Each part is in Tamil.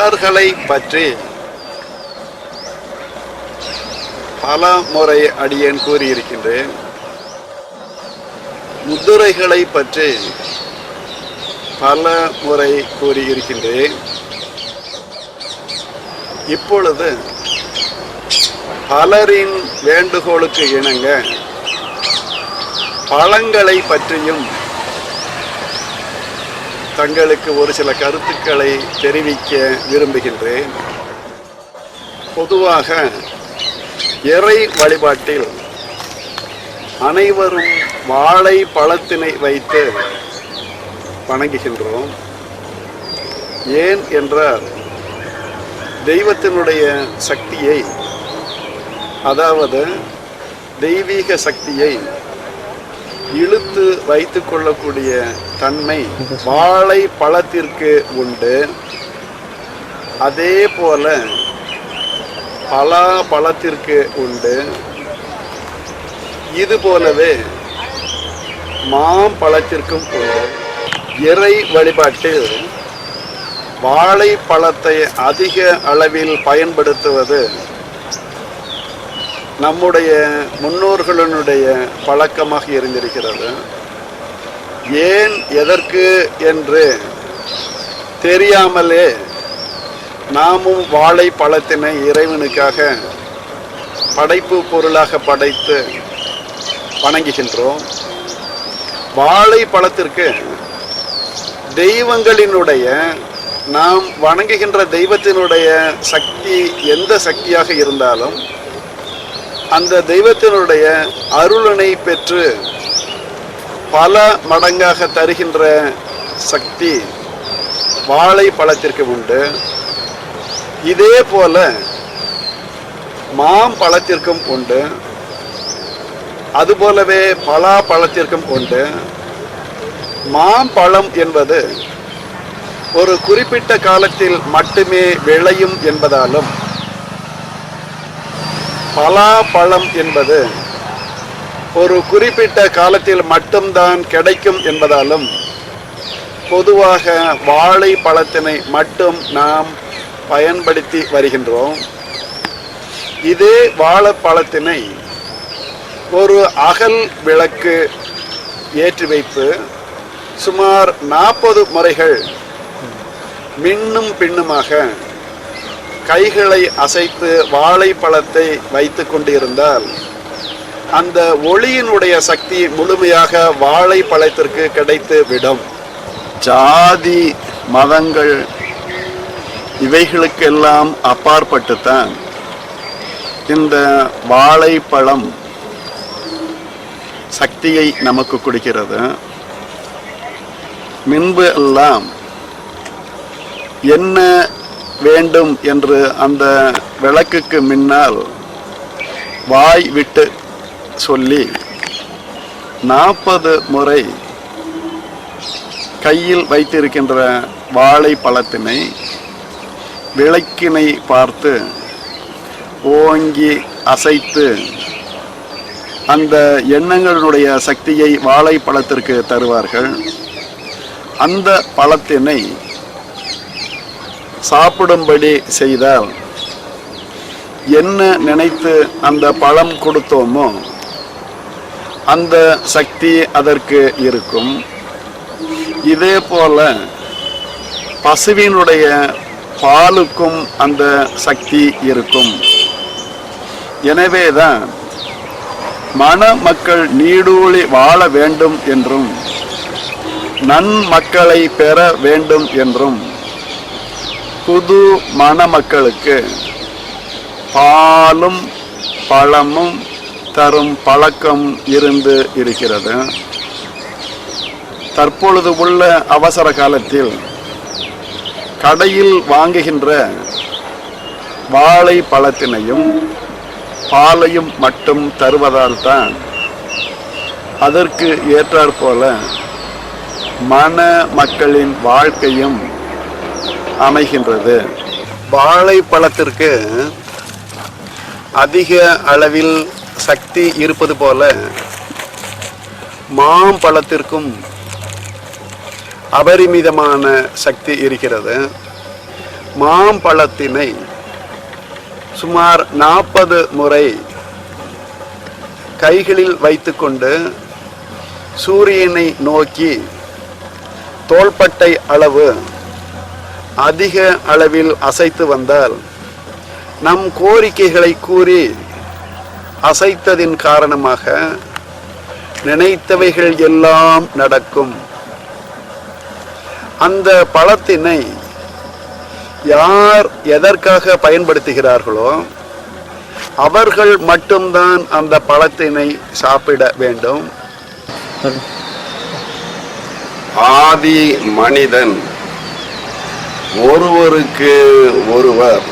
மலர்களை பற்றி பல முறை அடியேன் கூறியிருக்கின்றேன். முத்துரைகளை பற்றி பல முறை கூறியிருக்கின்றேன். இப்பொழுது பலரின் வேண்டுகோளுக்கு இணங்க பழங்களை பற்றியும் தங்களுக்கு ஒரு சில கருத்துக்களை தெரிவிக்க விரும்புகின்றேன். பொதுவாக இறை வழிபாட்டில் அனைவரும் வாழை பழத்தினை வைத்து வணங்குகின்றோம். ஏன் என்றால் தெய்வத்தினுடைய சக்தியை, அதாவது தெய்வீக சக்தியை இழுத்து வைத்து கொள்ளக்கூடிய தன்மை வாழை பழத்திற்கு உண்டு. அதே போல பலா பழத்திற்கு உண்டு. இது போலவே மாம்பழத்திற்கும் உண்டு. இறை வழிபாட்டில் வாழை பழத்தை அதிக அளவில் பயன்படுத்துவது நம்முடைய முன்னோர்களுடைய பழக்கமாக இருந்திருக்கிறது. ஏன் எதற்கு என்று தெரியாமலே நாமும் வாழை பழத்தினை இறைவனுக்காக படைப்பு பொருளாக படைத்து வணங்குகின்றோம். வாழை பழத்திற்கு தெய்வங்களினுடைய, நாம் வணங்குகின்ற தெய்வத்தினுடைய சக்தி எந்த சக்தியாக இருந்தாலும் அந்த தெய்வத்தினுடைய அருளனை பெற்று பல மடங்காக தருகின்ற சக்தி வாழை பழத்திற்கு உண்டு. இதே போல மாம்பழத்திற்கும் உண்டு. அதுபோலவே பலா பழத்திற்கும் உண்டு. மாம்பழம் என்பது ஒரு குறிப்பிட்ட காலத்தில் மட்டுமே விளையும் என்பதாலும், பலாப்பழம் என்பது ஒரு குறிப்பிட்ட காலத்தில் மட்டும்தான் கிடைக்கும் என்பதாலும் பொதுவாக வாழை பழத்தினை மட்டும் நாம் பயன்படுத்தி வருகின்றோம். இதே வாழைப்பழத்தினை ஒரு அகல் விளக்கு ஏற்றி வைப்பு சுமார் 40 முறைகள் மின்னும் பின்னுமாக கைகளை அசைத்து வாழைப்பழத்தை வைத்து கொண்டிருந்தால் அந்த ஒளியினுடைய சக்தி முழுமையாக வாழைப்பழத்திற்கு கிடைத்து விடும். ஜாதி மதங்கள் இவைகளுக்கெல்லாம் அப்பாற்பட்டுத்தான் இந்த வாழைப்பழம் சக்தியை நமக்கு கொடுக்கிறது. முன்பு எல்லாம் என்ன வேண்டும் என்று அந்த விளக்குக்கு முன்னால் வாய் விட்டு சொல்லி 40 முறை கையில் வைத்திருக்கின்ற வாழைப்பழத்தினை விளக்கினை பார்த்து ஓங்கி அசைத்து அந்த எண்ணங்களுடைய சக்தியை வாழைப்பழத்திற்கு தருவார்கள். அந்த பழத்தினை சாப்பிடும்படி செய்தால் என்ன நினைத்து அந்த பழம் கொடுத்தோமோ அந்த சக்தி அதற்கு இருக்கும். இதே போல பசுவினுடைய பாலுக்கும் அந்த சக்தி இருக்கும். எனவேதான் மணமக்கள் நீடூழி வாழ வேண்டும் என்றும் நன்மக்களை பெற வேண்டும் என்றும் புது மணமக்களுக்கு பாலும் பழமும் தரும் பழக்கம் இருந்து இருக்கிறது. தற்பொழுது உள்ள அவசர காலத்தில் கடையில் வாங்குகின்ற வாழை பழத்தினையும் பாலையும் மட்டும் தருவதால் தான் அதற்கு ஏற்றாற்போல மணமக்களின் வாழ்க்கையும் அமைகின்றது. வாழைப்பழத்திற்கு அதிக அளவில் சக்தி இருப்பது போல மாம்பழத்திற்கும் அபரிமிதமான சக்தி இருக்கிறது. மாம்பழத்தினை சுமார் 40 முறை கைகளில் வைத்துக்கொண்டு சூரியனை நோக்கி தோள்பட்டை அளவு அதிக அளவில் அசைத்து வந்தால் நம் கோரிக்கைகளை கூறி அசைத்ததின் காரணமாக நினைத்தவைகள் எல்லாம் நடக்கும். அந்த பழத்தினை யார் எதற்காக பயன்படுத்துகிறார்களோ அவர்கள் மட்டும்தான் அந்த பழத்தினை சாப்பிட வேண்டும். ஆதி மனிதன் ஒருவருக்கு ஒருவர்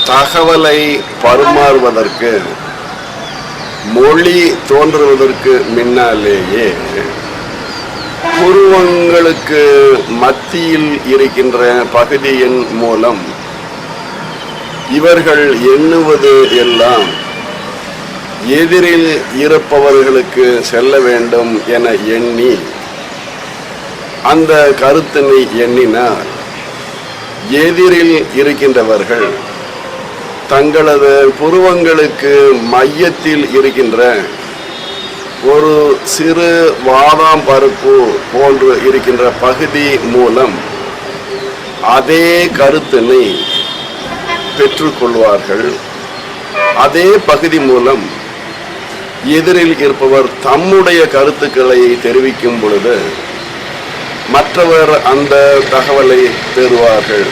தகவலை பரிமாறுவதற்கு மொழி தோன்றுவதற்கு முன்னாலேயே புருவங்களுக்கு மத்தியில் இருக்கின்ற பகுதியின் மூலம் இவர்கள் எண்ணுவது எல்லாம் எதிரில் இருப்பவர்களுக்கு செல்ல வேண்டும் என எண்ணி அந்த கருத்தினை எண்ணினார். எதிரில் இருக்கின்றவர்கள் தங்களது புருவங்களுக்கு மையத்தில் இருக்கின்ற ஒரு சிறு பாதாம் பருப்பு போன்று இருக்கின்ற பகுதி மூலம் அதே கருத்தினை பெற்றுக்கொள்வார்கள். அதே பகுதி மூலம் எதிரில் இருப்பவர் தம்முடைய கருத்துக்களை தெரிவிக்கும் பொழுது மற்றவர் அந்த தகவலை பெறுவார்கள்.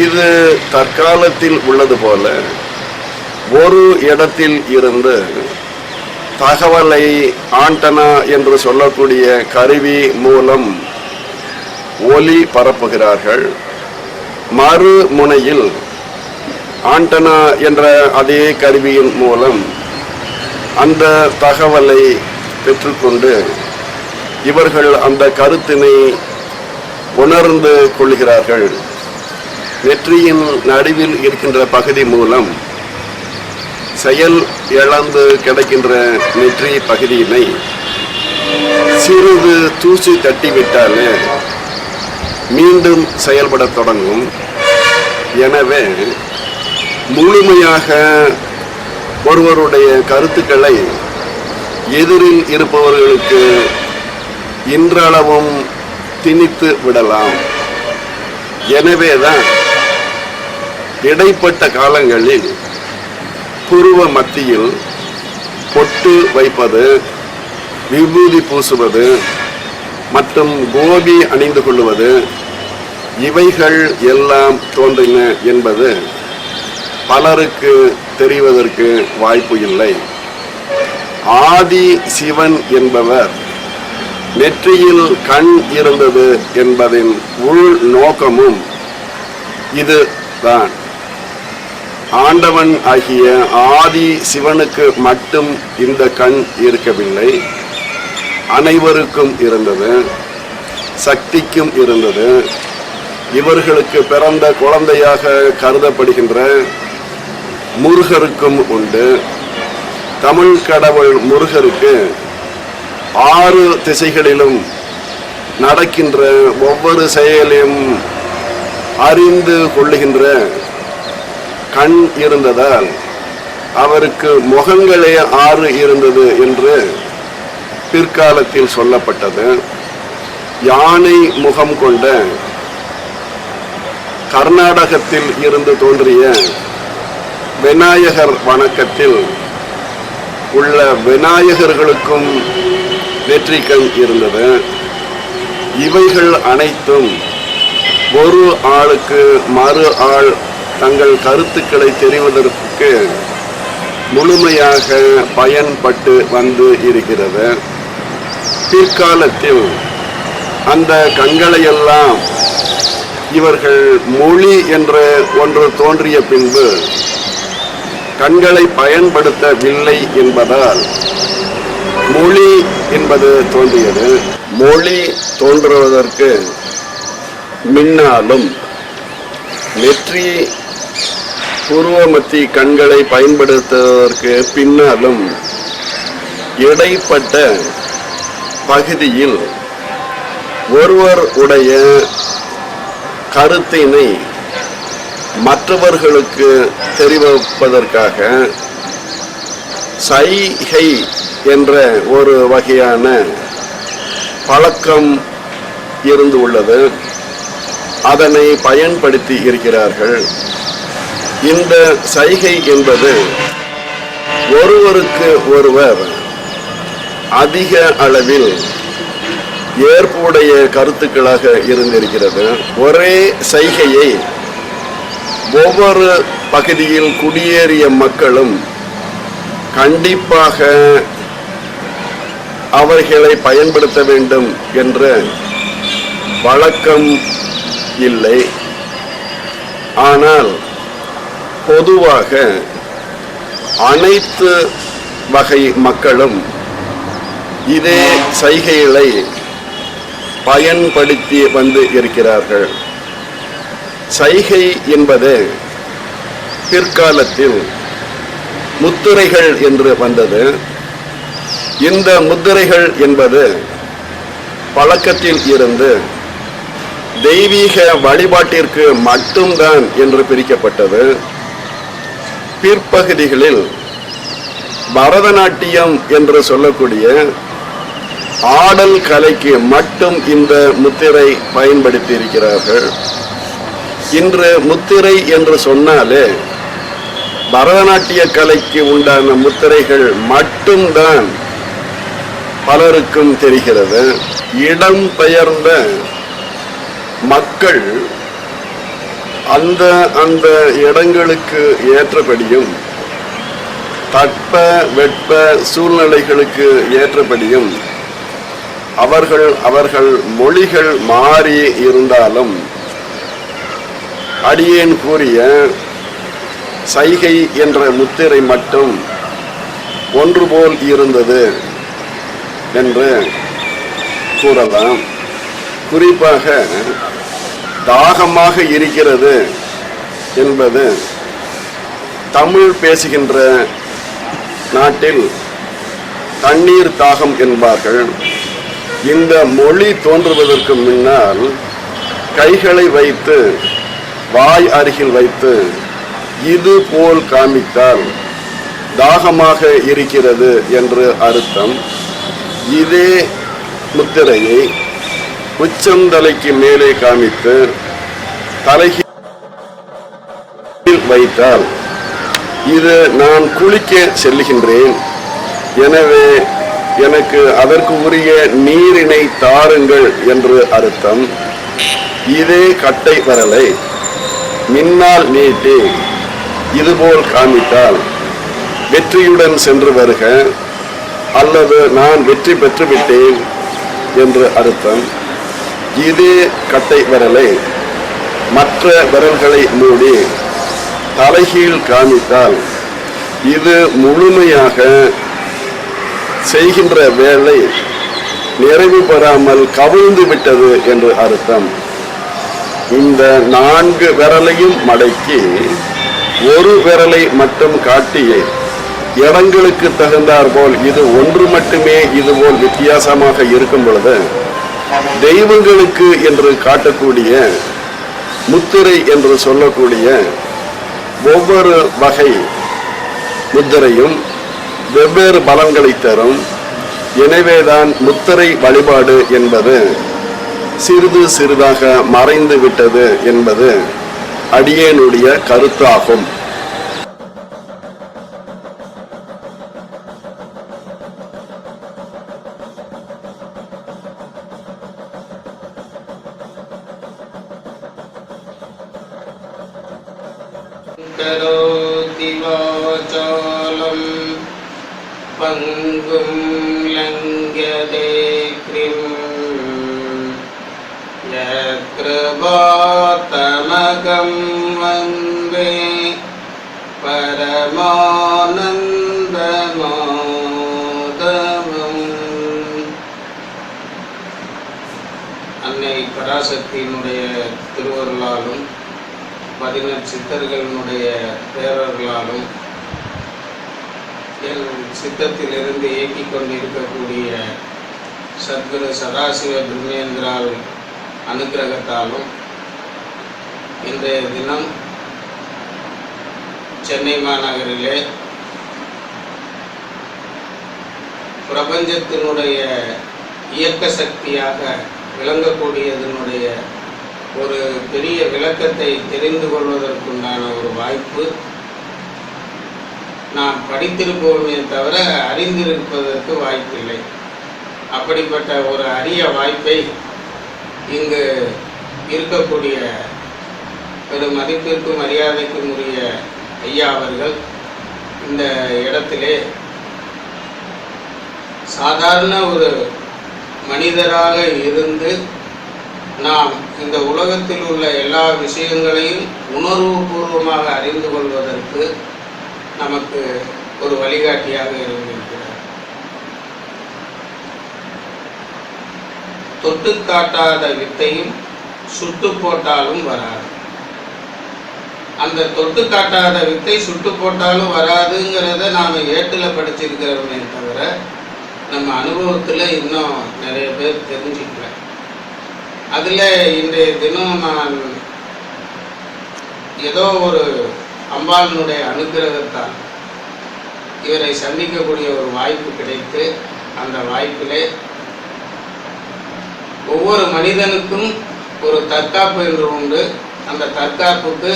இது தற்காலத்தில் உள்ளது போல ஒரு இடத்தில் இருந்து தகவலை ஆண்டனா என்று சொல்லக்கூடிய கருவி மூலம் ஒலி பரப்புகிறார்கள். மறுமுனையில் ஆண்டனா என்ற அதே கருவியின் மூலம் அந்த தகவலை பெற்றுக்கொண்டு இவர்கள் அந்த கருத்தினை உணர்ந்து கொள்கிறார்கள். நெற்றியின் நடுவில் இருக்கின்ற பகுதி மூலம் செயல் இழந்து கிடைக்கின்ற நெற்றி பகுதியினை சிறிது தூசி தட்டிவிட்டாலே மீண்டும் செயல்பட தொடங்கும். எனவே முழுமையாக ஒருவருடைய கருத்துக்களை எதிரில் இருப்பவர்களுக்கு இன்றளவும் திணித்து விடலாம். எனவேதான் இடைப்பட்ட காலங்களில் புருவ மத்தியில் பொட்டு வைப்பது, விபூதி பூசுவது மற்றும் கோபி அணிந்து கொள்வது இவைகள் எல்லாம் தோன்றின என்பது பலருக்கு தெரிவதற்கு வாய்ப்பு இல்லை. ஆதி சிவன் என்பவர் நெற்றியில் கண் இருந்தது என்பதின் உள் நோக்கமும் இதுதான். ஆண்டவன் ஆகிய ஆதி சிவனுக்கு மட்டும் இந்த கண் இருக்கவில்லை, அனைவருக்கும் இருந்தது, சக்திக்கும் இருந்தது. இவர்களுக்கு பிறந்த குழந்தையாக கருதப்படுகின்ற முருகருக்கும் உண்டு. தமிழ் கடவுள் முருகருக்கு 6 திசைகளிலும் நடக்கின்ற ஒவ்வொரு செயலையும் அறிந்து கொள்ளுகின்ற கண் இருந்ததால் அவருக்கு முகங்களே 6 இருந்தது என்று பிற்காலத்தில் சொல்லப்பட்டது. யானை முகம் கொண்ட கர்நாடகத்தில் இருந்து தோன்றிய விநாயகர் வணக்கத்தில் உள்ள விநாயகர்களுக்கும் நெற்றிக்கண் இருந்தது. இவைகள் அனைத்தும் ஒரு ஆளுக்கு மறு ஆள் தங்கள் கருத்துக்களை தெரிவதற்கு முழுமையாக பயன்பட்டு வந்து இருக்கிறது. பிற்காலத்தில் அந்த கண்களையெல்லாம் இவர்கள் மொழி என்ற ஒன்று தோன்றிய பின்பு கண்களை பயன்படுத்தவில்லை என்பதால் மொழி என்பது தோன்றியது. மொழி தோன்றுவதற்கு முன்னாலும் நெற்றி புருவமத்தி கண்களை பயன்படுத்துவதற்கு பின்னாலும் இடைப்பட்ட பகுதியில் ஒருவர் உடைய கருத்தினை மற்றவர்களுக்கு தெரிவிப்பதற்காக சைகை என்ற ஒரு வகையான பழக்கம் இருந்து உள்ளது. அதனை பயன்படுத்தி இருக்கிறார்கள். இந்த சைகை என்பது ஒருவருக்கு ஒருவர் அதிக அளவில் ஏற்புடைய கருத்துக்களாக இருந்திருக்கிறது. ஒரே சைகையை ஒவ்வொரு பகுதியில் குடியேறிய மக்களும் கண்டிப்பாக அவர்களை பயன்படுத்த வேண்டும் என்ற வழக்கம் இல்லை. ஆனால் பொதுவாக அனைத்து வகை மக்களும் இதே சைகைகளை பயன்படுத்தி வந்து இருக்கிறார்கள். சைகை என்பது பிற்காலத்தில் முத்திரைகள் என்று வந்தது. இந்த முத்திரைகள் என்பது பழக்கத்தில் இருந்து தெய்வீக வழிபாட்டிற்கு மட்டும்தான் என்று பிரிக்கப்பட்டது. பிற்பகுதிகளில் பரதநாட்டியம் என்று சொல்லக்கூடிய ஆடல் கலைக்கு மட்டும் இந்த முத்திரை பயன்படுத்தி இருக்கிறார்கள். இன்று முத்திரை என்று சொன்னாலே பரதநாட்டிய கலைக்கு உண்டான முத்திரைகள் மட்டும்தான் பலருக்கும் தெரிகிறது. இடம் பெயர்ந்த மக்கள் அந்த அந்த இடங்களுக்கு ஏற்றபடியும் தட்ப வெட்ப சூழ்நிலைகளுக்கு ஏற்றபடியும் அவர்கள் மொழிகள் மாறி இருந்தாலும் அடியேன் கூறிய சைகை என்ற முத்திரை மட்டும் ஒன்று போல் இருந்தது என்று கூறலாம். குறிப்பாக தாகமாக இருக்கிறது என்பது தமிழ் பேசுகின்ற நாட்டில் தண்ணீர் தாகம் என்பார்கள். இந்த மொழி தோன்றுவதற்கு முன்னால் கைகளை வைத்து வாய் அருகில் வைத்து இது போல் காமித்தால் தாகமாக இருக்கிறது என்று அர்த்தம். இதே முத்திரையை உச்சந்தலைக்கு மேலே காமித்து தலையில் வைத்தால் இது நான் குளிக்க செல்லுகின்றேன், எனவே எனக்கு அதற்கு உரிய நீரினை தாருங்கள் என்று அர்த்தம். இதே கட்டை விரலை மின்னால் நீட்டி இதுபோல் காமித்தால் வெற்றியுடன் சென்று வருக அல்லது நான் வெற்றி பெற்று விட்டேன் என்று அர்த்தம். இதே கட்டை விரலை மற்ற விரல்களை மூடி தலைகீழ் காமித்தால் இது முழுமையாக செய்கின்ற வேலை நிறைவு பெறாமல் கவிழ்ந்து விட்டது என்று அர்த்தம். இந்த 4 விரலையும் மடக்கி ஒரு விரலை மட்டும் காட்டி இடங்களுக்கு தகுந்தார் போல் இது ஒன்று மட்டுமே இதுபோல் வித்தியாசமாக இருக்கும் பொழுது தெய்வங்களுக்கு என்று காட்டக்கூடிய முத்திரை என்று சொல்லக்கூடிய ஒவ்வொரு வகை முத்திரையும் வெவ்வேறு பலன்களை தரும். எனவேதான் முத்திரை வழிபாடு என்பது சிறிது சிறிதாக மறைந்து விட்டது என்பது அடியேனுடைய கருத்தாகும். करोति वाचालं पंगुं लंघ्यते कृं यत्कृपातमगं वन्दे परमानन्दमाधवम्. அன்னை பராசக்தியினுடைய திருவருளாலும் 18 சித்தர்களுடைய பேரர்களாலும் என் சித்தத்திலிருந்து இயக்கிக் கொண்டிருக்கக்கூடிய சத்குரு சதாசிவ பிரம்மேந்திரால் அனுக்கிரகத்தாலும் இன்றைய தினம் சென்னை மாநகரிலே பிரபஞ்சத்தினுடைய இயக்க சக்தியாக விளங்கக்கூடியதனுடைய ஒரு பெரிய விளக்கத்தை தெரிந்து கொள்வதற்குண்டான ஒரு வாய்ப்பு நாம் படித்திருப்போமே தவிர அறிந்திருப்பதற்கு வாய்ப்பில்லை. அப்படிப்பட்ட ஒரு அரிய வாய்ப்பை இங்கு இருக்கக்கூடிய பெரும் மதிப்பிற்கும் மரியாதைக்கும் உரிய ஐயா அவர்கள் இந்த இடத்திலே சாதாரண ஒரு மனிதராக இருந்து நாம் இந்த உலகத்தில் உள்ள எல்லா விஷயங்களையும் உணர்வுபூர்வமாக அறிந்து கொள்வதற்கு நமக்கு ஒரு வழிகாட்டியாக இருந்திருக்கிறார். தொட்டு காட்டாத வித்தையும் சுட்டு போட்டாலும் வராது. அந்த தொட்டு காட்டாத வித்தை சுட்டு போட்டாலும் வராதுங்கிறத நாம் ஏட்டில் படிச்சிருக்கிறோமே தவிர நம்ம அனுபவத்தில் இன்னும் நிறைய பேர் தெரிஞ்சுக்கல. அதில் இன்றைய தினம் நான் ஏதோ ஒரு அம்பாளினுடைய அனுகிரகத்தால் இவரை சந்திக்கக்கூடிய ஒரு வாய்ப்பு கிடைத்து, அந்த வாய்ப்பிலே ஒவ்வொரு மனிதனுக்கும் ஒரு தற்காப்பு என்று உண்டு. அந்த தற்காப்புக்கு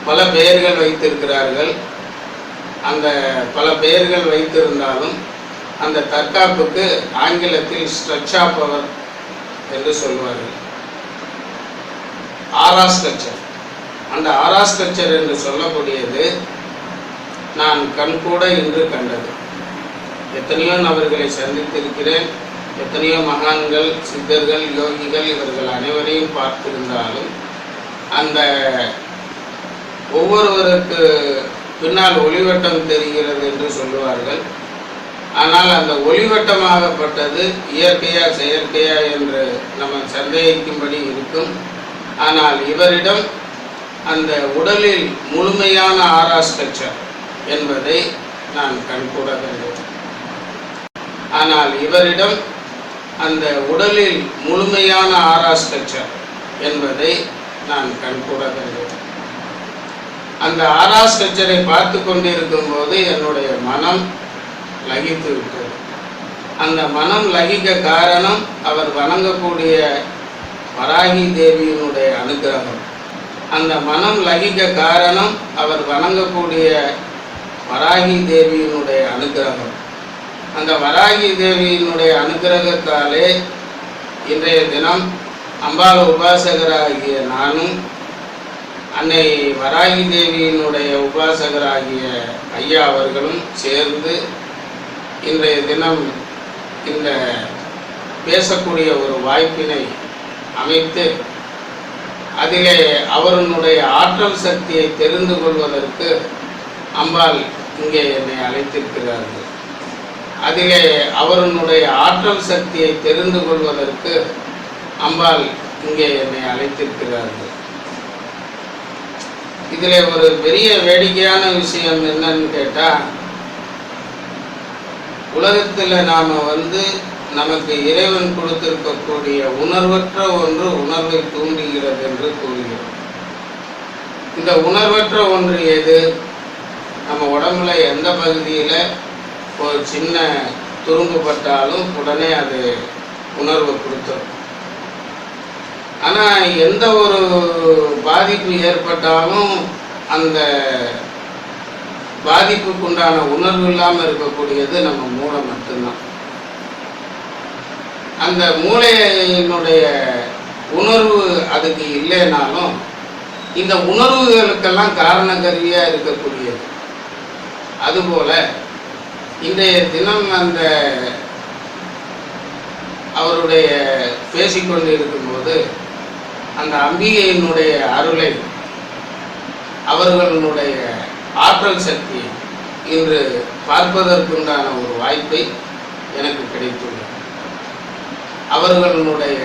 பல பெயர்கள் வைத்திருக்கிறார்கள். அந்த பல பெயர்கள் வைத்திருந்தாலும் அந்த தற்காப்புக்கு ஆங்கிலத்தில் ஸ்ட்ரெச் ஆஃப் பவர் என்று சொல்வார்கள். ஆரா ஸ்ட்ரக்சர். அந்த ஆரா ஸ்ட்ரக்சர் என்று சொல்லக்கூடியது நான் கண்கூட இன்று கண்டது. எத்தனையோ நபர்களை சந்தித்திருக்கிறேன். எத்தனையோ மகான்கள், சித்தர்கள், யோகிகள் இவர்கள் அனைவரையும் பார்த்திருந்தாலும் அந்த ஒவ்வொருவருக்கு பின்னால் ஒளிவட்டம் தெரிகிறது என்று சொல்லுவார்கள். ஆனால் அந்த ஒளிவட்டமாகப்பட்டது இயற்கையா செயற்கையா என்று நம்ம சந்தேகிக்கும்படி இருக்கும். ஆனால் இவரிடம் அந்த உடலில் முழுமையான ஆரா ஸ்ட்ரக்சர் என்பதை நான் கண்கூட கண்டேன். ஆனால் இவரிடம் அந்த உடலில் முழுமையான ஆரா ஸ்ட்ரக்சர் என்பதை நான் கண்கூட கண்டேன். அந்த ஆரா ஸ்ட்ரக்சரை பார்த்து கொண்டிருக்கும் போது என்னுடைய மனம் லகித்து விட்டது. அந்த மனம் லகிக்க காரணம் அவர் வணங்கக்கூடிய வராகி தேவியினுடைய அனுகிரகம். அந்த மனம் லகிக்க காரணம் அவர் வணங்கக்கூடிய வராகி தேவியினுடைய அனுகிரகம். அந்த வராகி தேவியினுடைய அனுகிரகத்தாலே இன்றைய தினம் அம்பாள் உபாசகராகிய நானும் அன்னை வராகி தேவியினுடைய உபாசகராகிய ஐயா அவர்களும் சேர்ந்து இன்றைய தினம் இந்த பேசக்கூடிய ஒரு வாய்ப்பினை அமைத்து அதிலே அவருடைய ஆற்றல் சக்தியை தெரிந்து கொள்வதற்கு அம்பாள் இங்கே என்னை அழைத்திருக்கிறார்கள். அதிலே அவருடைய ஆற்றல் சக்தியை தெரிந்து கொள்வதற்கு அம்பாள் இங்கே என்னை அழைத்திருக்கிறார்கள். இதில் ஒரு பெரிய வேடிக்கையான விஷயம் என்னன்னு கேட்டால், உலகத்தில் நாம் நமக்கு இறைவன் கொடுத்திருக்கக்கூடிய உணர்வற்ற ஒன்று உணர்வை தூண்டுகிறது என்று கூறுகிறோம். இந்த உணர்வற்ற ஒன்று எது? நம்ம உடம்புல எந்த பகுதியில் ஒரு சின்ன துரும்புப்பட்டாலும் உடனே அது உணர்வை கொடுத்துரும். ஆனால் எந்த ஒரு பாதிப்பு ஏற்பட்டாலும் அந்த பாதிப்புக்குண்டான உணர்வு இல்லாமல் இருக்கக்கூடியது நம்ம மூளை மட்டும்தான். அந்த மூளையினுடைய உணர்வு அதுக்கு இல்லைனாலும் இந்த உணர்வுகளுக்கெல்லாம் காரணக்கருவியாக இருக்கக்கூடியது. அதுபோல இன்றைய தினம் அந்த அவருடைய பேசிக்கொண்டு இருக்கும்போது அந்த அம்பிகையினுடைய அருளை, அவர்களுடைய ஆற்றல் சக்தி இன்று பார்ப்பதற்குண்டான ஒரு வாய்ப்பை எனக்கு கிடைத்துள்ளது. அவர்களுடைய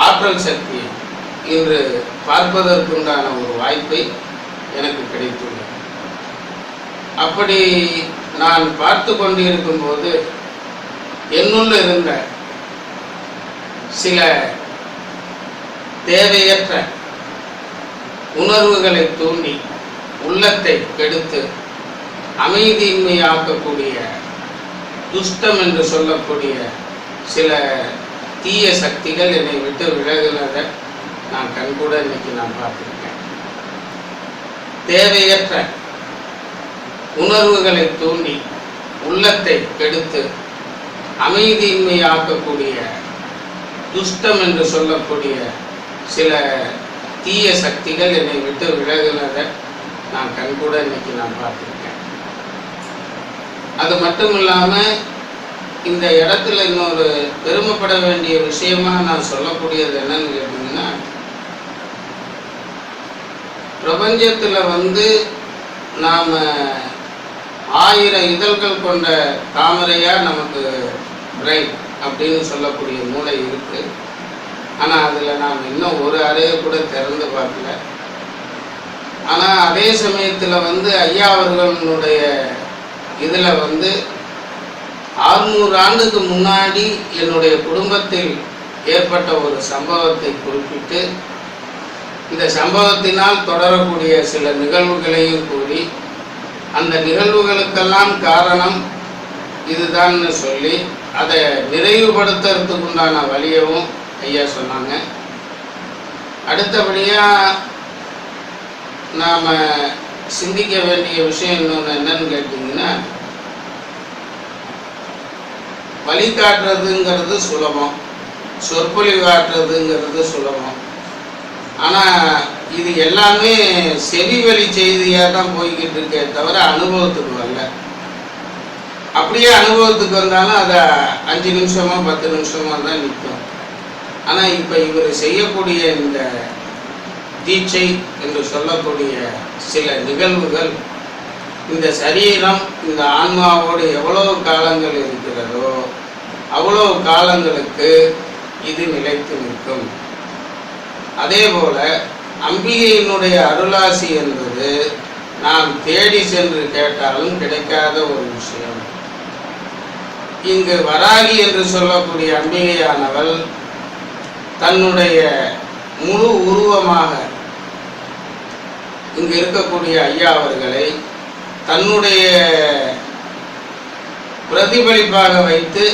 ஆற்றல் சக்தி இன்று பார்ப்பதற்குண்டான ஒரு வாய்ப்பை எனக்கு கிடைத்துள்ளது. அப்படி நான் பார்த்து கொண்டு இருக்கும்போது என்னுள்ள இருந்த சில தேவையற்ற உணர்வுகளை தூண்டி உள்ளத்தை கெடுத்து அமைதியின்மையாக்கக்கூடிய துஷ்டம் என்று சொல்லக்கூடிய சில தீய சக்திகள் என்னை விட்டு விலகுனதை நான் கண்கூட இன்னைக்கு நான் பார்த்துருக்கேன். தேவையற்ற உணர்வுகளை தூண்டி உள்ளத்தை கெடுத்து அமைதியின்மையாக்கக்கூடிய துஷ்டம் என்று சொல்லக்கூடிய சில தீய சக்திகள் என்னை விட்டு விலகுனதை நான் கண்கூட இன்னைக்கு நான் பார்த்துருக்கேன். அது மட்டும் இல்லாமல் இந்த இடத்துல இன்னொரு பெருமைப்பட வேண்டிய விஷயமா நான் சொல்லக்கூடியது என்னன்னு கேட்டீங்கன்னா, பிரபஞ்சத்தில் நாம் 1000 இதழ்கள் கொண்ட தாமரையாக நமக்கு பிரெயின் அப்படின்னு சொல்லக்கூடிய மூளை இருக்கு. ஆனால் அதில் நாம் இன்னும் ஒரு அறையை கூட திறந்து பார்க்கல. ஆனால் அதே சமயத்தில் ஐயா அவர்களுடைய இதில் 600 ஆண்டுக்கு முன்னாடி என்னுடைய குடும்பத்தில் ஏற்பட்ட ஒரு சம்பவத்தை குறிப்பிட்டு இந்த சம்பவத்தினால் தொடரக்கூடிய சில நிகழ்வுகளையும் கூறி அந்த நிகழ்வுகளுக்கெல்லாம் காரணம் இதுதான்னு சொல்லி அதை நிறைவுபடுத்துறதுக்கு உண்டான வழியவும் ஐயா சொன்னாங்க. அடுத்தபடியாக நாம் சிந்திக்க வேண்டிய விஷயம் இன்னொன்று என்னன்னு கேட்டிங்கன்னா, வழிகாட்டுறதுங்கிறது சுலபம், சொற்பொழிவாற்றுறதுங்கிறது சுலபம். ஆனால் இது எல்லாமே செவி வழி செய்தியாக தான் போய்கிட்டு இருக்கே தவிர அனுபவத்துக்கு வரல. அப்படியே அனுபவத்துக்கு வந்தாலும் அதை 5 நிமிஷமோ 10 நிமிஷமோ தான் நிற்கும். ஆனால் இப்போ இவர் செய்யக்கூடிய இந்த தீட்சை என்று சொல்லக்கூடிய சில நிகழ்வுகள் இந்த சரீரம் இந்த ஆன்மாவோடு எவ்வளவு காலங்கள் இருக்கிறதோ அவ்வளவு காலங்களுக்கு இது நிலைத்து நிற்கும். அதே போல அம்பிகையினுடைய அருளாசி என்பது நாம் தேடி சென்று கேட்டாலும் கிடைக்காத ஒரு விஷயம். இங்கு வராகி என்று சொல்லக்கூடிய அம்பிகையானவள் தன்னுடைய முழு உருவமாக இங்கு இருக்கக்கூடிய ஐயா அவர்களை தன்னுடைய பிரதிபலிப்பாக வைத்து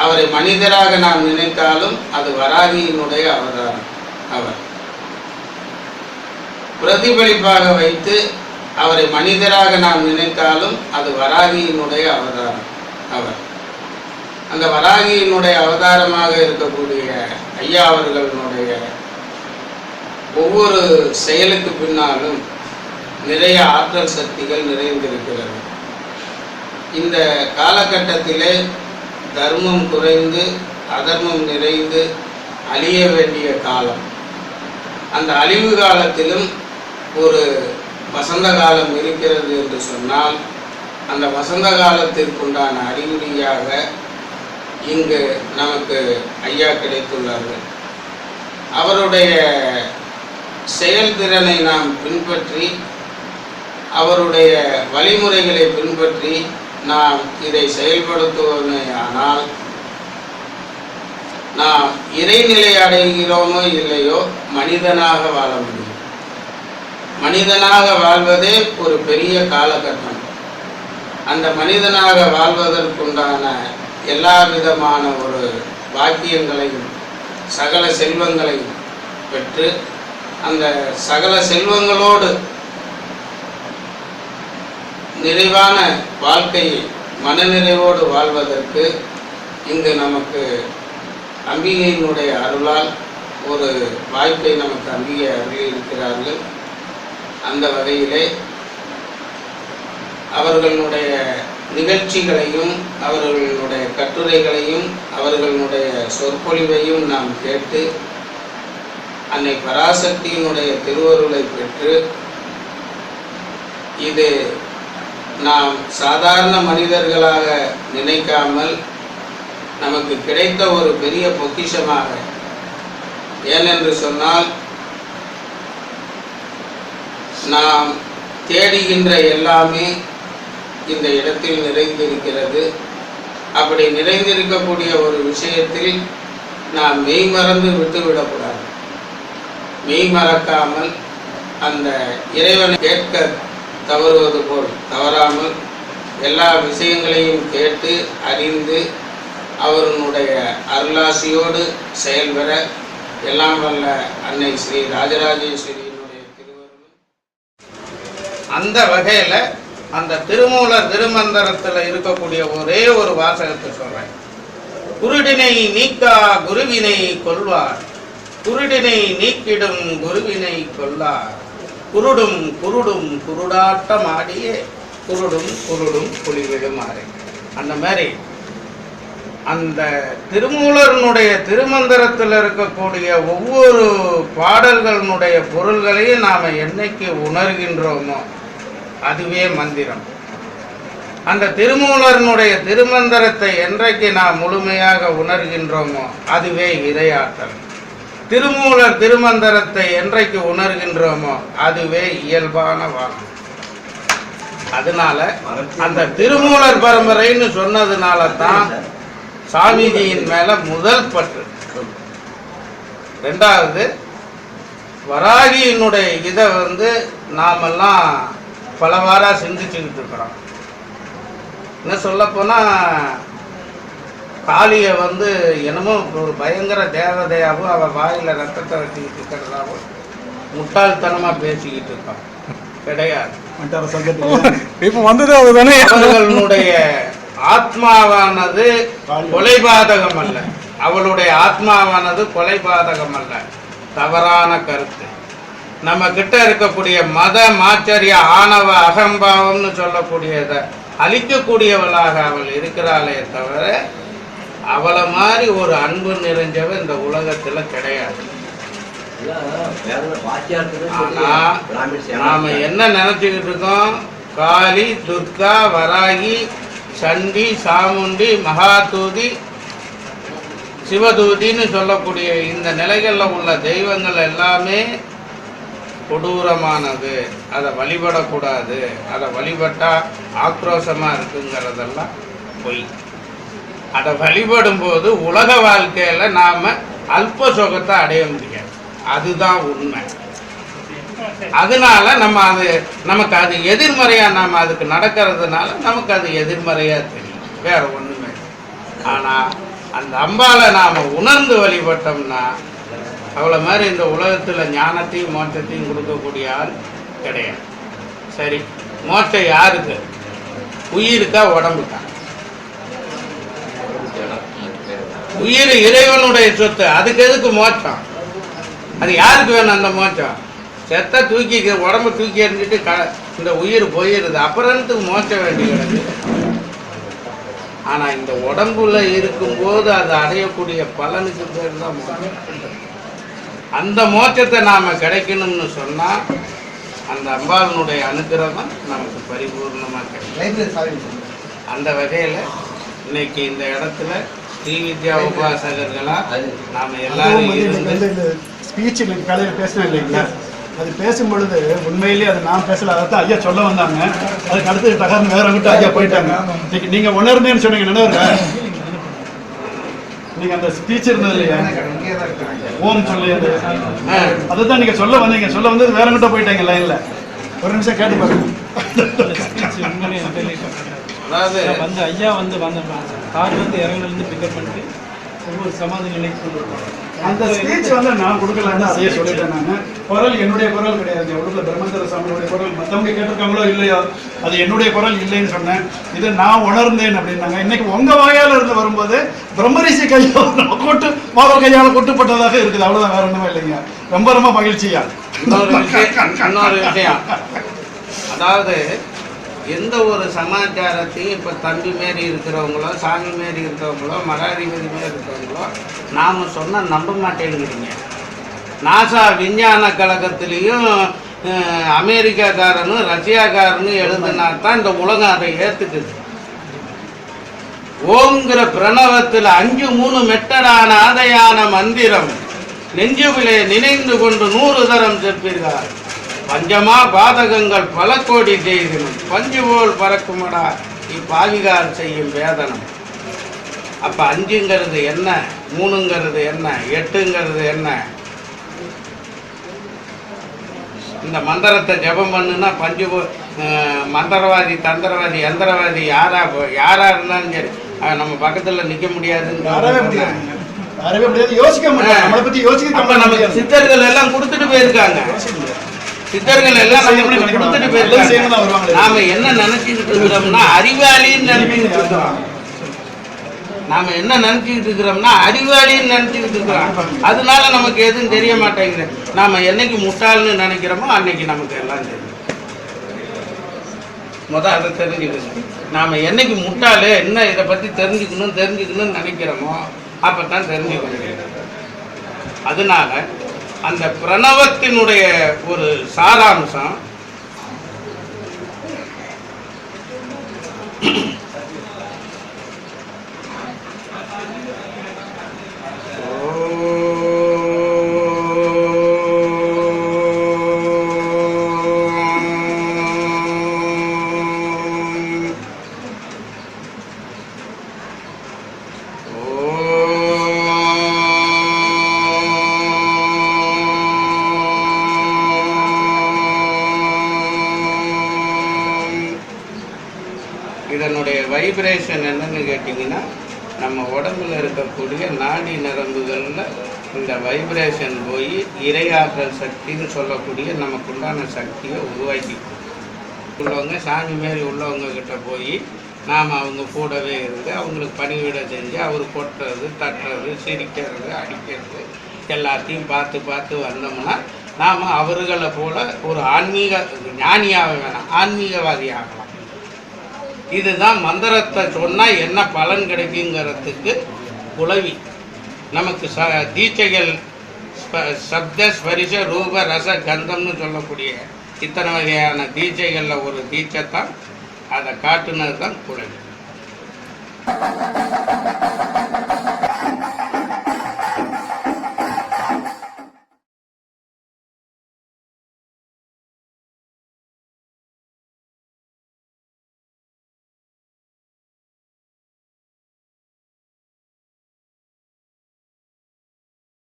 அவரை மனிதராக நாம் நினைத்தாலும் அது வராகியினுடைய அவதாரம். அவர் பிரதிபலிப்பாக வைத்து அவரை மனிதராக நாம் நினைத்தாலும் அது வராகியினுடைய அவதாரம். அவர் அந்த வராகியினுடைய அவதாரமாக இருக்கக்கூடிய ஐயா அவர்களுடைய ஒவ்வொரு செயலுக்கு பின்னாலும் நிறைய ஆற்றல் சக்திகள் நிறைந்திருக்கிறது. இந்த காலகட்டத்திலே தர்மம் குறைந்து அதர்மம் நிறைந்து அழிய வேண்டிய காலம். அந்த அழிவு காலத்திலும் ஒரு வசந்த காலம் இருக்கிறது என்று சொன்னால் அந்த வசந்த காலத்திற்குண்டான அறிகுறியாக இங்கு நமக்கு ஐயா கிடைத்துள்ளார்கள். அவருடைய செயல்திறனை நாம் பின்பற்றி அவருடைய வழிமுறைகளை பின்பற்றி நாம் இதை செயல்படுத்துவோமேயானால் நாம் இறைநிலை அடைகிறோமோ இல்லையோ மனிதனாக வாழ முடியும். மனிதனாக வாழ்வதே ஒரு பெரிய காலகட்டம். அந்த மனிதனாக வாழ்வதற்குண்டான எல்லா விதமான ஒரு பாக்கியங்களையும் சகல செல்வங்களையும் பெற்று அந்த சகல செல்வங்களோடு நிறைவான வாழ்க்கையை மனநிறைவோடு வாழ்வதற்கு இங்கு நமக்கு அம்பிகையினுடைய அருளால் ஒரு வாய்ப்பை நமக்கு அம்பிகை அருளி இருக்கிறார்கள். அந்த வகையிலே அவர்களுடைய நிகழ்ச்சிகளையும் அவர்களுடைய கட்டுரைகளையும் அவர்களுடைய சொற்பொழிவையும் நாம் கேட்டு அன்னை பராசக்தியினுடைய திருவருளை பெற்று இது நாம் சாதாரண மனிதர்களாக நினைக்காமல் நமக்கு கிடைத்த ஒரு பெரிய பொக்கிஷமாக, ஏனென்று சொன்னால் நாம் தேடுகின்ற எல்லாமே இந்த இடத்தில் நிறைந்திருக்கிறது. அப்படி நிறைந்திருக்கக்கூடிய ஒரு விஷயத்தில் நாம் மெய்மறந்து விட்டுவிடக்கூடாது. மெய் மறக்காமல் அந்த இறைவனை கேட்க தவறுவது போல் தவறாமல் எல்லா விஷயங்களையும் கேட்டு அறிந்து அவருடைய அருளாசியோடு செயல்பெற எல்லாம் வல்ல அன்னை ஸ்ரீ ராஜராஜேஸ்வரியினுடைய திருவருளும். அந்த வகையில் அந்த திருமூலர் திருமந்திரத்தில் இருக்கக்கூடிய ஒரே ஒரு வாசகத்தை சொல்றேன். குருடினை நீக்கா குருவினை கொள்வார், குருடினை நீக்கிடும் குருவினை கொள்ளார், குருடும் குருடும் குருடாட்டம் ஆடியே குருடும் குருடும் குளிவிடுமாறு. அந்த மாதிரி அந்த திருமூலனுடைய திருமந்திரத்தில் இருக்கக்கூடிய ஒவ்வொரு பாடல்களினுடைய பொருள்களையும் நாம் என்னைக்கு உணர்கின்றோமோ அதுவே மந்திரம். அந்த திருமூலனுடைய திருமந்திரத்தை என்றைக்கு நாம் முழுமையாக உணர்கின்றோமோ அதுவே இறையாற்றல். திருமூலர் திருமந்திரத்தை என்றைக்கு உணர்கின்றோமோ அதுவே இயல்பான வாழ்க்கை. அதனால அந்த திருமூலர் பரம்பரைன்னு சொன்னதுனால தான் சாமிஜியின் மேல முதல் பற்று. ரெண்டாவது, வராகியினுடைய இதை நாமெல்லாம் பலவாரா சிந்திச்சுக்கிட்டு இருக்கிறோம். என்ன சொல்ல போனா காளியை என்னமோ ஒரு பயங்கர தேவதையாகவும் அவள் வாயில ரத்தத்தை வச்சுக்கிட்டு இருக்கிறதாகவும் முட்டாள்தனமா பேசிக்கிட்டு இருக்கான். கிடையாது. இப்ப வந்தது அதுதானே. அவர்களுடைய ஆத்மாவானது கொலைபாதகம் அல்ல, அவளுடைய ஆத்மாவானது கொலைபாதகம் அல்ல, தவறான கருத்து. நம்ம கிட்ட இருக்கக்கூடிய மத மாச்சரிய ஆணவ அகம்பாவம்னு சொல்லக்கூடியதை அழிக்கக்கூடியவளாக அவள் இருக்கிறாளே தவிர அவளை மாதிரி ஒரு அன்பு நிறைஞ்சவ இந்த உலகத்துல கிடையாது. ஆனா நாம என்ன நினைச்சுக்கிட்டு இருக்கோம்? காளி, துர்கா, வராகி, சண்டி, சாமுண்டி, மகாதூதி, சிவதூதின்னு சொல்லக்கூடிய இந்த நிலைகளில் உள்ள தெய்வங்கள் எல்லாமே கொடூரமானது, அதை வழிபடக்கூடாது, அதை வழிபட்டால் ஆக்ரோஷமாக இருக்குங்கிறதெல்லாம் பொய். அதை வழிபடும் போது உலக வாழ்க்கையில் நாம் அல்ப சுகத்தை அடைய முடியாது. அதுதான் உண்மை. அதனால நமக்கு அது எதிர்மறையாக நாம் அதுக்கு நடக்கிறதுனால நமக்கு அது எதிர்மறையாக தெரியும், வேற ஒன்றுமே. ஆனால் அந்த அம்பாலை நாம் உணர்ந்து வழிபட்டோம்னா அவ்வளோ மாதிரி இந்த உலகத்தில் ஞானத்தையும் மோட்சத்தையும் கொடுக்கக்கூடிய ஆள் கிடையாது. சரி, மோட்சம் யாருக்கு? உயிருக்கா உடம்புக்கா? உயிர் இறைவனுடைய சொத்து, அதுக்கு எதுக்கு மோட்சம்? அது யாருக்கு வேணும் அந்த மோட்சம்? செத்த தூக்கி உடம்பு தூக்கி எறிஞ்சிட்டு இந்த உயிர் போயிடுது, அப்புறத்துக்கு மோட்சம் வேண்டி கிடக்கு. ஆனால் இந்த உடம்புல இருக்கும்போது அது அடையக்கூடிய பலனுக்கு பேர் தான் மோட்சம். அந்த மோட்சத்தை நாம் கிடைக்கணும்னு சொன்னால் அந்த அம்பாளனுடைய அனுகிரகம் நமக்கு பரிபூர்ணமாக கிடைக்கும். அந்த வகையில் இன்னைக்கு இந்த இடத்துல ஸ்ரீவித்யா உபாசகர்களாக நாம் எல்லாரும் இருந்து ஸ்பீச் காலையில் பேசினேன் இல்லைங்களா, அது பேசும் பொழுது உண்மையிலேயே அது நான் பேசல, அதான் ஐயா சொல்ல வந்தாங்க. அதுக்கு அடுத்து தகர்ந்து வேற விட்டு ஐயா போயிட்டாங்க. இன்னைக்கு நீங்கள் உணர்ந்தேன்னு சொன்னீங்க, நினைவுங்க நீங்க அந்த ஸ்பீச் இருந்தது இல்லையா, ஓம் சொல்லி அதுதான் நீங்க சொல்ல வந்தீங்க. சொல்ல வந்தது வேற கிட்ட போயிட்டாங்க லைன்ல. ஒரு நிமிஷம் கேட்டு பாருங்க. அதாவது ஐயா வந்த கார் இறங்குலேருந்து பிக்கப் பண்ணிட்டு ஒவ்வொரு சமாதி நிலைக்கு கொண்டு வருவாங்க. அந்த ஸ்பீச் நான் கொடுக்கலன்னு அதையே சொல்லிட்டேன். நான் குரல் என்னுடைய குரல் கிடையாது, உள்ள பிரம்மேந்திர சாமியோடைய குரல். மற்றவங்க கேட்டிருக்காங்களோ இல்லையோ, அது என்னுடைய குரல் இல்லைன்னு சொன்னேன். இது நான் உணர்ந்தேன் அப்படின்னாங்க. இன்னைக்கு உங்க வாயால இருந்து வரும்போது பிரம்மரிஷி கையால் கொட்டு மாதவ கையால் கொட்டுப்பட்டதாக இருக்குது. அவ்வளவுதான், வேற ஒண்ணுமே இல்லைங்க. ரொம்ப ரொம்ப மகிழ்ச்சியா. இன்னொரு விஷயம், அதாவது எந்த ஒரு சமாச்சாரத்தையும் இப்போ தம்பி மாரி இருக்கிறவங்களோ, சாமி மாரி இருக்கிறவங்களோ, மகாதிபதி மாரி இருக்கிறவங்களோ நாம் சொன்னால் நம்ப மாட்டேங்கிறீங்க. நாசா விஞ்ஞான கழகத்திலையும் அமெரிக்காக்காரனும் ரஷ்யாக்காரனும் எழுதுனா தான் இந்த உலகம் அதை ஏற்றுக்குது. ஓங்கிற பிரணவத்தில் 5-3 மெட்டடான ஆதையான மந்திரம் நெஞ்சுவிலே நினைந்து கொண்டு 100 தரம் செப்பீர்கள். பஞ்சமா பாதகங்கள் பல கோடி செய்தினும் பஞ்சு போல் பறக்குமடா இப்பாவிகார் செய்யும் வேதனம். அப்போ 5ங்கிறது என்ன, 3ங்கிறது என்ன, 8ங்கிறது என்ன? இந்த மந்திரத்தை ஜபம் பண்ணுன்னா மந்திரவாதி தந்திரவாதி யந்திரவாதி யாரா இருந்தாலும் சரி நம்ம பக்கத்துல நிக்க முடியாதுன்னு வரவே முடியாது, யோசிக்க மாட்டாங்க, நம்மளை பத்தி யோசிக்க. அப்ப நமக்கு சித்தர்கள் எல்லாம் கொடுத்துட்டு போயிருக்காங்க, சித்தர்கள் எல்லாம் நமக்கு கொடுத்துட்டு போயிருக்காங்க. நாம என்ன நினைச்சுக்கிட்டு இருக்கிறோம்னா அறிவாளின்னு நினைச்சுக்கிட்டு இருக்கிறோம். நாம என்ன நினைச்சுக்கிட்டு இருக்கிறோம்னா அறிவாளின்னு நினைச்சுக்கிட்டு இருக்கிறோம். அதனால நமக்கு எதுவும் தெரிய மாட்டேங்குது. நாம என்னைக்கு முட்டாள்னு நினைக்கிறோமோ அன்னைக்கு நமக்கு எல்லாம் தெரியும். அதை தெரிஞ்சுக்கணும். நாம என்னைக்கு முட்டாளு என்ன இதை பத்தி தெரிஞ்சுக்கணும்னு நினைக்கிறோமோ அப்பதான் தெரிஞ்சுக்கணும். அதனால அந்த பிரணவத்தினுடைய ஒரு சாராம்சம் இதனுடைய வைப்ரேஷன் என்னன்னு கேட்டிங்கன்னா நம்ம உடம்புல இருக்கக்கூடிய நாடி நரம்புகளில் இந்த வைப்ரேஷன் போய் இறையாற்றல் சக்தின்னு சொல்லக்கூடிய நமக்குண்டான சக்தியை உருவாக்கி உள்ளவங்க சாமி மாரி உள்ளவங்க கிட்ட போய் நாம் அவங்க கூடவே இருந்து அவங்களுக்கு பணிவிடை செஞ்சு அவர் கொட்டுறது தட்டுறது சிரிக்கிறது அடிக்கிறது எல்லாத்தையும் பார்த்து வந்தோம்னா நாம் அவர்களை போல ஒரு ஆன்மீக ஞானியாக வேணாம், ஆன்மீகவாதியாகலாம். இதுதான் மந்திரத்தை சொன்னால் என்ன பலன் கிடைக்குங்கிறதுக்கு உளவி. நமக்கு தீட்சைகள் சப்த ஸ்பரிச ரூப ரச கந்தம்னு சொல்லக்கூடிய இத்தனை வகையான தீட்சைகளில் ஒரு தீட்சை தான் அதை காட்டுனது தான் குளவி.